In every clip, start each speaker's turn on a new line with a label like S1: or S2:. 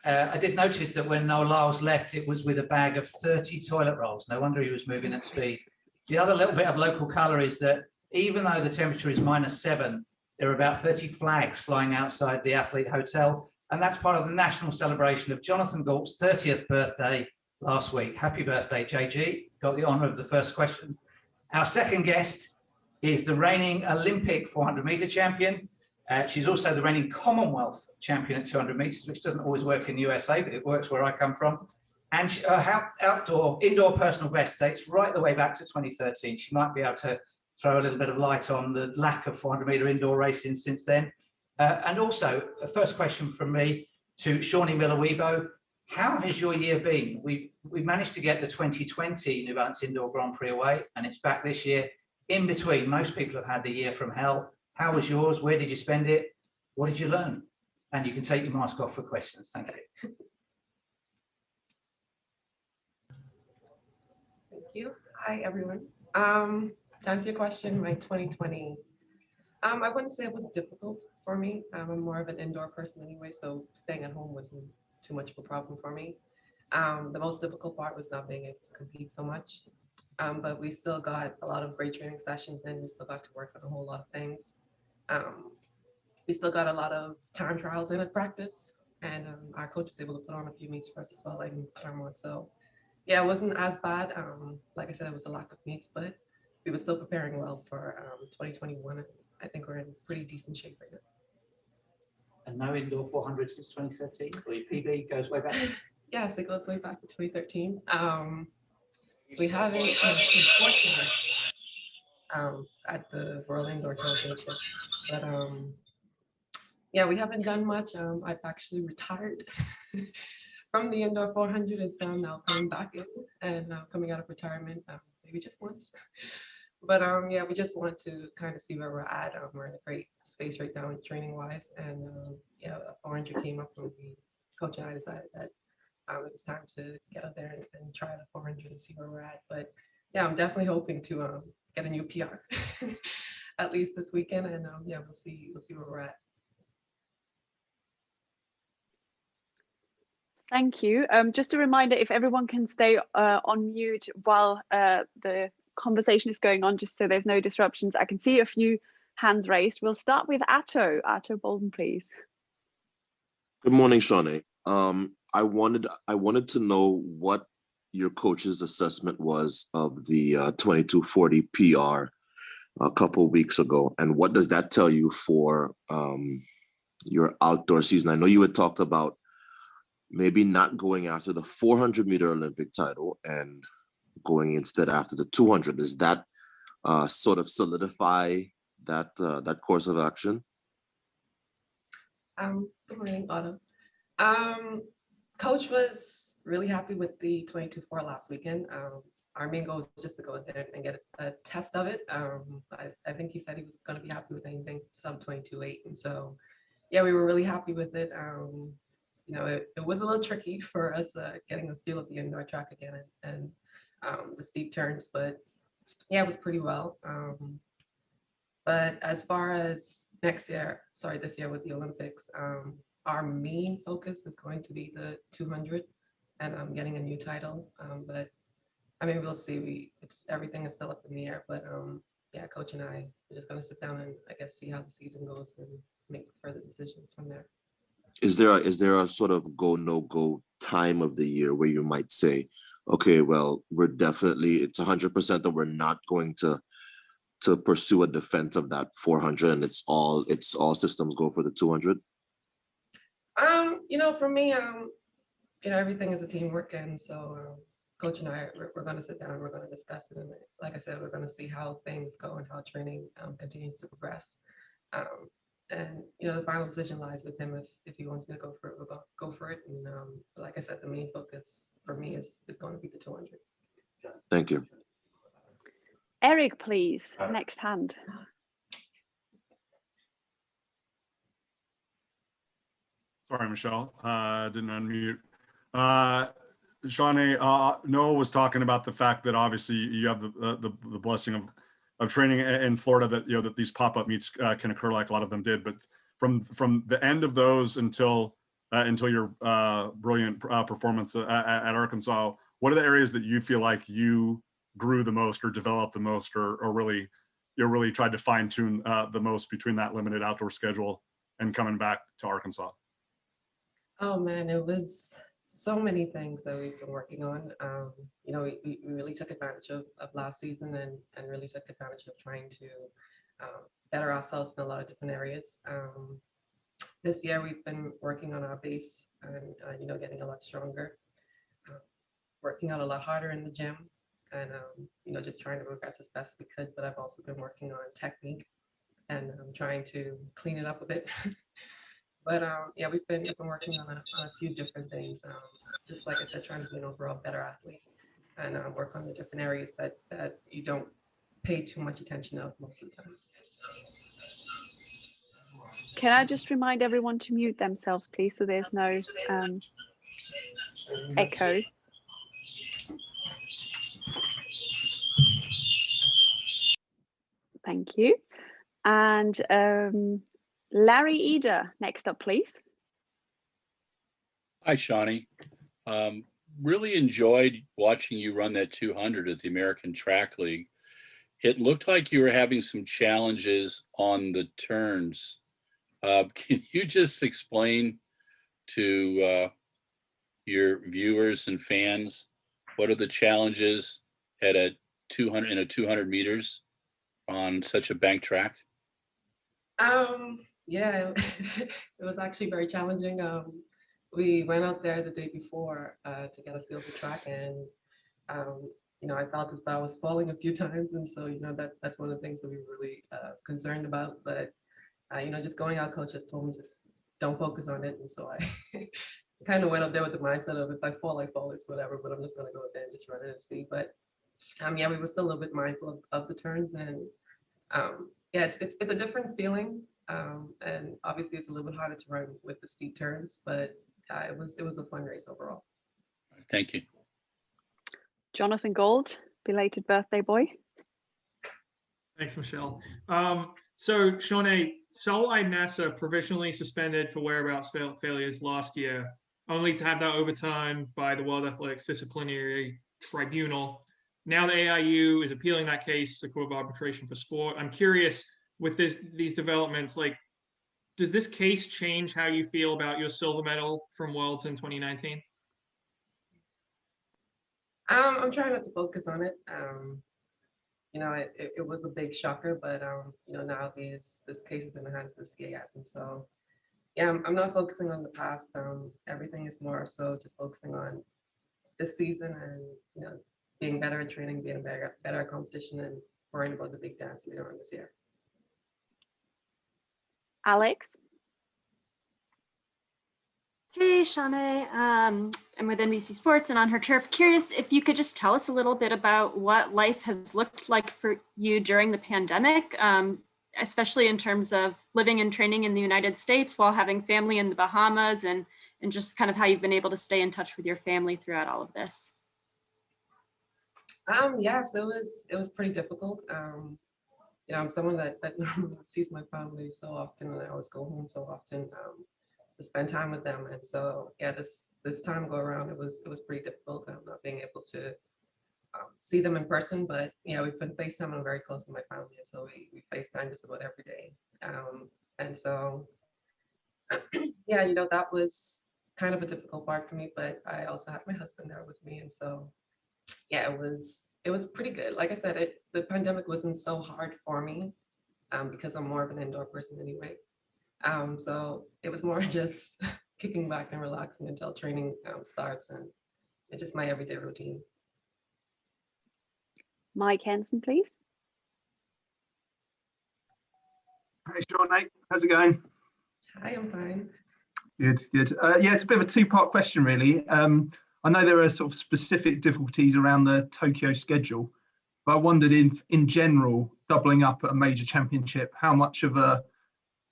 S1: I did notice that when Noel Lyles left, it was with a bag of 30 toilet rolls. No wonder he was moving at speed. The other little bit of local colour is that even though the temperature is -7, there are about 30 flags flying outside the Athlete Hotel. And that's part of the national celebration of Jonathan Gault's 30th birthday last week. Happy birthday, JG. Got the honour of the first question. Our second guest is the reigning Olympic 400-metre champion. She's also the reigning Commonwealth champion at 200 metres, which doesn't always work in the USA, but it works where I come from. And her indoor personal best dates right the way back to 2013. She might be able to throw a little bit of light on the lack of 400-metre indoor racing since then. And also, a first question from me to Shaunae Miller Uibo. How has your year been? We've managed to get the 2020 New Balance Indoor Grand Prix away, and it's back this year. In between, most people have had the year from hell. How was yours? Where did you spend it? What did you learn? And you can take your mask off for questions. Thank you.
S2: Thank you. Hi, everyone. To answer your question, my 2020, I wouldn't say it was difficult for me. I'm more of an indoor person anyway, so staying at home wasn't too much of a problem for me. The most difficult part was not being able to compete so much. But we still got a lot of great training sessions in. We still got to work on a whole lot of things. We still got a lot of time trials in at practice, and our coach was able to put on a few meets for us as well, like in Claremont. So yeah, it wasn't as bad. Like I said, it was a lack of meets, but we were still preparing well for 2021. I think we're in pretty decent shape right now.
S1: And no indoor 400 since 2013? Or your PB goes way back?
S2: Yes, it goes way back to 2013. We haven't been fortunate at the World Indoor Championship, but yeah, we haven't done much. I've actually retired from the indoor 400, and so I'm now coming back in and coming out of retirement, maybe just once. But yeah, we just want to kind of see where we're at. We're in a great space right now, training wise, and yeah, 400 came up when coach and I decided that it was time to get out there and try the 400 and see where we're at. But yeah, I'm definitely hoping to get a new PR at least this weekend, and yeah, we'll see where we're at.
S3: Thank you. Just a reminder, if everyone can stay on mute while the conversation is going on, just so there's no disruptions. I can see a few hands raised. We'll start with Atto. Atto Bolden, please.
S4: Good morning, Shaunae. I wanted to know what your coach's assessment was of the 2240 PR a couple of weeks ago, and what does that tell you for your outdoor season? I know you had talked about maybe not going after the 400-meter Olympic title and going instead after the 200. Does that sort of solidify that that course of action?
S2: Good morning, Otto. Coach was really happy with the 22.4 last weekend. Our main goal was just to go out there and get a test of it. I think he said he was going to be happy with anything sub 22.8, and so yeah, we were really happy with it. You know, it was a little tricky for us getting the feel of the indoor track again and the steep turns, but yeah, it was pretty well. But as far as this year with the Olympics, our main focus is going to be the 200 and getting a new title. But I mean, we'll see. Everything is still up in the air. But yeah, coach and I are just going to sit down and I guess see how the season goes and make further decisions from there.
S4: Is there a sort of go no go time of the year where you might say, okay, well, it's 100% that we're not going to pursue a defense of that 400 and it's all systems go for the 200?
S2: You know, for me, you know, everything is a teamwork, and so coach and I, we're going to sit down and we're going to discuss it. And like I said, we're going to see how things go and how training continues to progress. And you know, the final decision lies with him. If he wants me to go for it, we'll go for it. And like I said, the main focus for me is going to be the 200.
S4: Thank you.
S3: Eric, please. Next hand.
S5: Sorry, Michelle, didn't unmute. Shaunae, Noah was talking about the fact that obviously you have the blessing of training in Florida, that you know that these pop-up meets can occur like a lot of them did. But from the end of those until until your brilliant performance at Arkansas, what are the areas that you feel like you grew the most or developed the most or really, really tried to fine tune the most between that limited outdoor schedule and coming back to Arkansas?
S2: Oh man, it was so many things that we've been working on. You know, we really took advantage of last season and really took advantage of trying to better ourselves in a lot of different areas. This year we've been working on our base and you know, getting a lot stronger, working out a lot harder in the gym, and you know, just trying to progress as best we could. But I've also been working on technique and trying to clean it up a bit. But yeah, we've been working on a few different things. Just like I said, trying to be an overall better athlete and work on the different areas that you don't pay too much attention of most of the time.
S3: Can I just remind everyone to mute themselves, please, so there's no echo? Thank you. And Larry Eder, next up, please.
S6: Hi, Shaunae. Really enjoyed watching you run that 200 at the American Track League. It looked like you were having some challenges on the turns. Can you just explain to your viewers and fans what are the challenges at a 200 meters on such a bank track?
S2: Yeah, it was actually very challenging. We went out there the day before to get a feel of the track, and you know, I felt as though I was falling a few times, and so you know, that's one of the things that we were really concerned about. But you know, just going out, coach just told me just don't focus on it, and so I kind of went up there with the mindset of if I fall, it's whatever. But I'm just gonna go up there and just run it and see. But yeah, we were still a little bit mindful of the turns, and yeah, it's a different feeling. And obviously it's a little bit harder to run with the steep turns, but it was a fun race overall.
S6: Thank you.
S3: Jonathan Gold, belated birthday boy.
S7: Thanks, Michelle. So Shaunae, Sol Nasa provisionally suspended for whereabouts failures last year, only to have that overturned by the World Athletics Disciplinary Tribunal. Now the AIU is appealing that case to the Court of Arbitration for Sport. I'm curious, with these developments, like, does this case change how you feel about your silver medal from Worlds in 2019?
S2: I'm trying not to focus on it. You know, it was a big shocker, but you know, now this case is in the hands of the CAS, and so yeah, I'm not focusing on the past. Everything is more so just focusing on this season and you know, being better at training, being better at competition, and worrying about the big dance later on this year.
S3: Alex.
S8: Hey, Shaunae. I'm with NBC Sports and on her turf. Curious if you could just tell us a little bit about what life has looked like for you during the pandemic, especially in terms of living and training in the United States while having family in the Bahamas, and just kind of how you've been able to stay in touch with your family throughout all of this.
S2: Yeah, so it was pretty difficult. You know, I'm someone that sees my family so often, and I always go home so often to spend time with them. And so, yeah, this time go around, it was pretty difficult. Not being able to see them in person, but yeah, we've been FaceTime. I'm very close with my family, and so we FaceTime just about every day. And so, yeah, you know, that was kind of a difficult part for me, but I also had my husband there with me, and so. Yeah, it was pretty good. Like I said, the pandemic wasn't so hard for me because I'm more of an indoor person anyway. So it was more just kicking back and relaxing until training starts, and it's just my everyday routine.
S3: Mike Henson, please.
S9: Hey, Shaunae, how's it going?
S2: Hi, I'm fine.
S9: Good. Yeah, it's a bit of a two-part question, really. I know there are sort of specific difficulties around the Tokyo schedule, but I wondered in general, doubling up at a major championship, how much of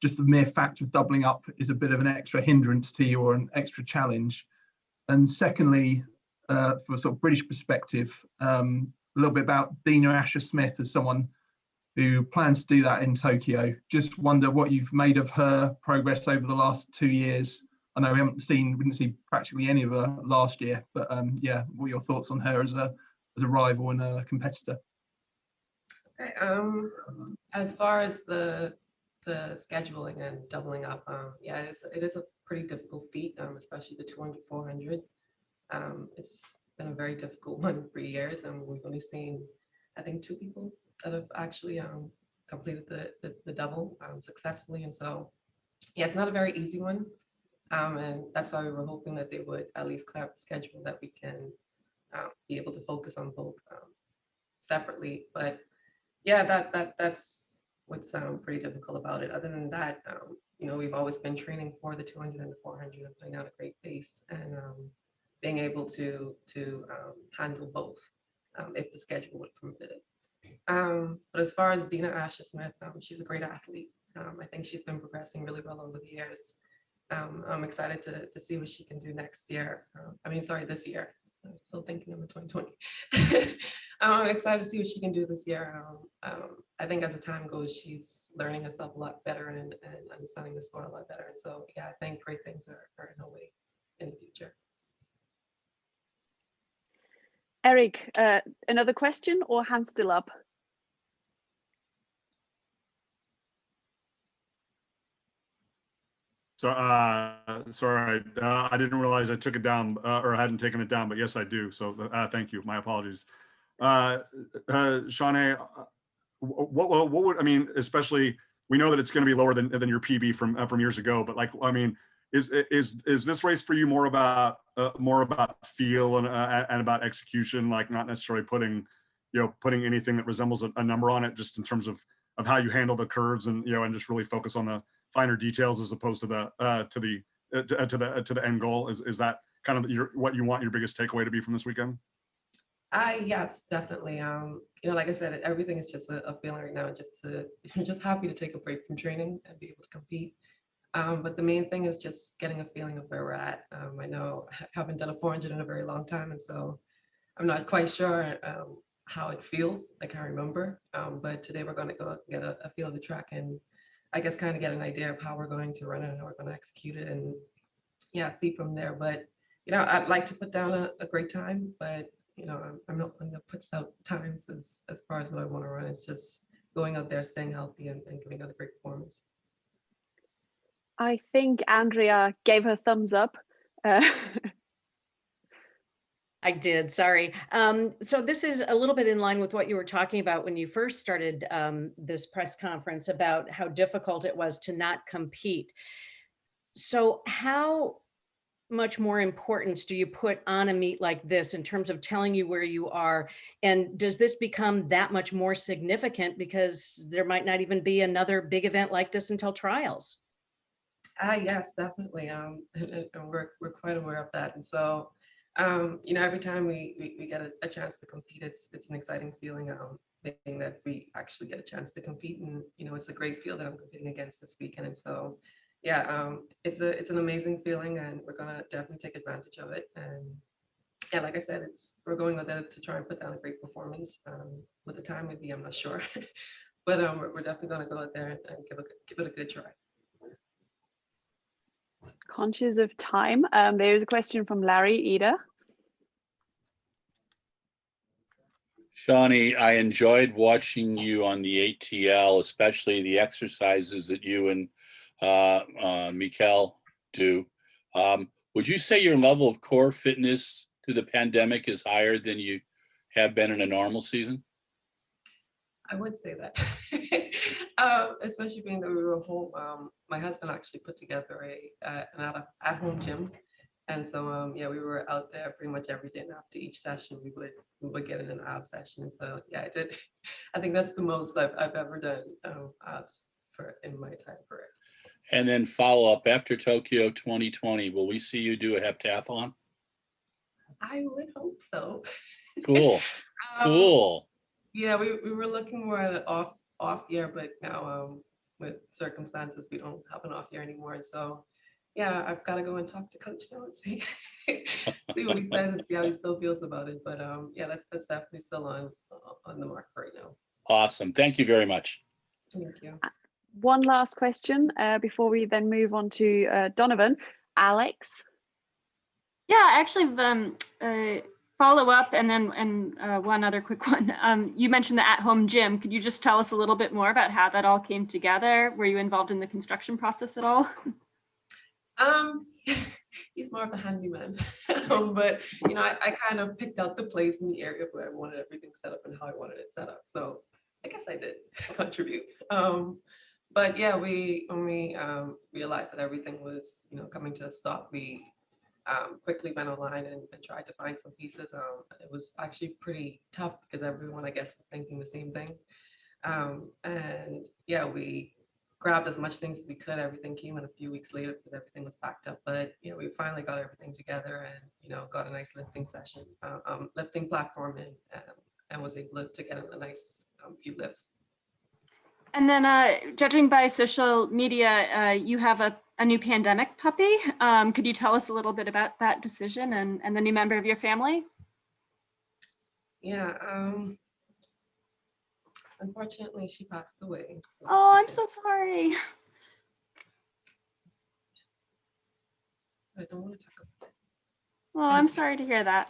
S9: just the mere fact of doubling up is a bit of an extra hindrance to you or an extra challenge? And secondly, for a sort of British perspective, a little bit about Dina Asher-Smith as someone who plans to do that in Tokyo. Just wonder what you've made of her progress over the last 2 years I know we didn't see practically any of her last year, but yeah, what are your thoughts on her as a rival and a competitor?
S2: Okay, as far as the scheduling and doubling up, yeah, it is a pretty difficult feat, especially the 200, 400. It's been a very difficult 1 in 3 years, and we've only seen, I think, 2 people that have actually completed the double successfully. And so, yeah, it's not a very easy one. And that's why we were hoping that they would at least clear up the schedule, that we can be able to focus on both separately. But yeah, that's what's pretty difficult about it. Other than that, you know, we've always been training for the 200 and the 400 and putting out a great pace, and being able to handle both if the schedule would permit it. But as far as Dina Asher Smith, she's a great athlete. I think she's been progressing really well over the years. I'm excited to see what she can do next year. This year. I'm still thinking of the 2020. I'm excited to see what she can do this year. I think as the time goes, she's learning herself a lot better and understanding the sport a lot better. And so, yeah, I think great things are in her way in the future.
S3: Eric, another question or hand still up?
S5: So, sorry, I didn't realize I took it down or I hadn't taken it down, but yes, I do. So thank you. My apologies. Shaunae, what would, I mean, especially, we know that it's going to be lower than your PB from years ago, but like, I mean, is this race for you more about feel and about execution, like not necessarily putting anything that resembles a number on it, just in terms of how you handle the curves and, and just really focus on the finer details as opposed to the end goal? Is that kind of what you want your biggest takeaway to be from this weekend?
S2: Yes, definitely. Like I said, everything is just a feeling right now. Just happy to take a break from training and be able to compete. But the main thing is just getting a feeling of where we're at. I know I haven't done a 400 in a very long time, and so I'm not quite sure how it feels. I can't remember. But today we're going to go get a feel of the track and I guess kind of get an idea of how we're going to run it and how we're going to execute it, and yeah, see from there. But I'd like to put down a great time, but I'm not going to put out times as far as what I want to run. It's just going out there, staying healthy, and giving out a great performance.
S3: I think Andrea gave her thumbs up.
S10: I did, sorry. So this is a little bit in line with what you were talking about when you first started this press conference about how difficult it was to not compete. So how much more importance do you put on a meet like this in terms of telling you where you are? And does this become that much more significant because there might not even be another big event like this until trials?
S2: Yes, definitely. And we're quite aware of that. And so, every time we get a chance to compete, it's an exciting feeling, thinking that we actually get a chance to compete. And, it's a great field that I'm competing against this weekend. And so, yeah, it's an amazing feeling, and we're going to definitely take advantage of it. And yeah, like I said, we're going with it to try and put down a great performance. What the time would be, I'm not sure. But we're definitely going to go out there and give it a good try.
S3: Conscious of time, there's a question from Larry Eder.
S6: Shaunae, I enjoyed watching you on the ATL, especially the exercises that you and Mikel do. Would you say your level of core fitness through the pandemic is higher than you have been in a normal season?
S2: I would say that, especially being that we were home. My husband actually put together an at-home gym, and so yeah, we were out there pretty much every day. And after each session, we would get in an ab session. And so yeah, I did. I think that's the most I've ever done abs in my entire career.
S6: And then follow up after Tokyo 2020, will we see you do a heptathlon?
S2: I would hope so.
S6: Cool. Cool.
S2: Yeah, we were looking more at an off year, but now with circumstances, we don't have an off year anymore. And so, yeah, I've got to go and talk to Coach now and see what he says and see how he still feels about it. But yeah, that's definitely still on the mark right now.
S6: Awesome. Thank you very much.
S2: Thank you.
S3: One last question before we then move on to Donovan. Alex?
S8: Yeah, actually, follow up and then one other quick one. You mentioned the at-home gym. Could you just tell us a little bit more about how that all came together? Were you involved in the construction process at all?
S2: He's more of a handyman, but you know, I kind of picked out the place in the area where I wanted everything set up and how I wanted it set up. So I guess I did contribute. But yeah, when we realized that everything was, you know, coming to a stop, we quickly went online and tried to find some pieces. It was actually pretty tough because everyone, I guess, was thinking the same thing. And yeah, we grabbed as much things as we could. Everything came in a few weeks later because everything was packed up. But you know, we finally got everything together and you know, got a nice lifting session, lifting platform, and was able to get in a nice few lifts. And
S8: then judging by social media, you have a new pandemic puppy. Could you tell us a little bit about that decision and the new member of your family?
S2: Yeah, unfortunately, she passed away.
S8: Oh, I'm so sorry.
S2: I don't want to talk about it.
S8: Oh, I'm sorry to hear that.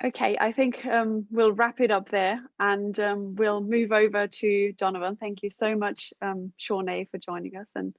S3: Okay, I think we'll wrap it up there and we'll move over to Donovan. Thank you so much, Shaunae, for joining us. And